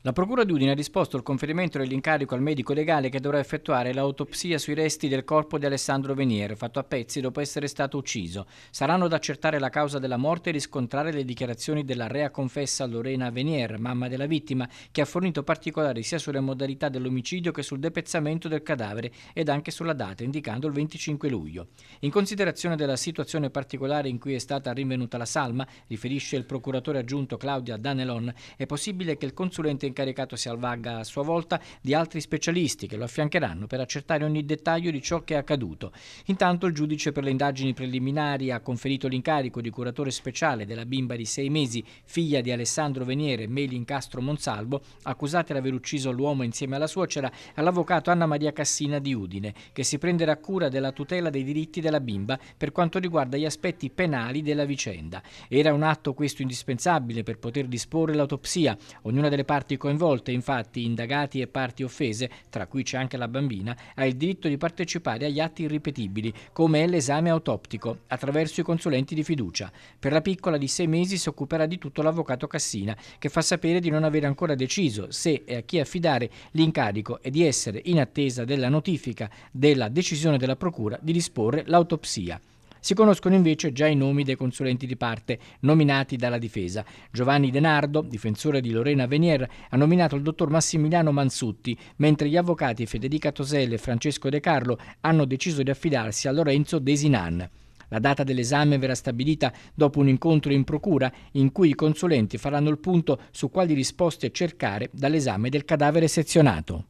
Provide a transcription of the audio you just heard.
La Procura di Udine ha disposto il conferimento dell'incarico al medico legale che dovrà effettuare l'autopsia sui resti del corpo di Alessandro Venier, fatto a pezzi dopo essere stato ucciso. Saranno ad accertare la causa della morte e riscontrare le dichiarazioni della rea confessa Lorena Venier, mamma della vittima, che ha fornito particolari sia sulle modalità dell'omicidio che sul depezzamento del cadavere ed anche sulla data, indicando il 25 luglio. In considerazione della situazione particolare in cui è stata rinvenuta la salma, riferisce il procuratore aggiunto Claudia Danelon, è possibile che il consulente incaricato si avvalga a sua volta di altri specialisti che lo affiancheranno per accertare ogni dettaglio di ciò che è accaduto. Intanto il giudice per le indagini preliminari ha conferito l'incarico di curatore speciale della bimba di 6 mesi, figlia di Alessandro Veniere e Meli Castro Monsalvo, accusata di aver ucciso l'uomo insieme alla suocera, all'avvocato Anna Maria Cassina di Udine, che si prenderà cura della tutela dei diritti della bimba per quanto riguarda gli aspetti penali della vicenda. Era un atto questo indispensabile per poter disporre l'autopsia. Ognuna delle parti coinvolte, infatti, indagati e parti offese, tra cui c'è anche la bambina, ha il diritto di partecipare agli atti irripetibili, come è l'esame autoptico, attraverso i consulenti di fiducia. Per la piccola di 6 mesi si occuperà di tutto l'avvocato Cassina, che fa sapere di non avere ancora deciso se e a chi affidare l'incarico e di essere in attesa della notifica della decisione della procura di disporre l'autopsia. Si conoscono invece già i nomi dei consulenti di parte nominati dalla difesa. Giovanni Denardo, difensore di Lorena Venier, ha nominato il dottor Massimiliano Mansutti, mentre gli avvocati Federica Toselle e Francesco De Carlo hanno deciso di affidarsi a Lorenzo Desinan. La data dell'esame verrà stabilita dopo un incontro in procura in cui i consulenti faranno il punto su quali risposte cercare dall'esame del cadavere sezionato.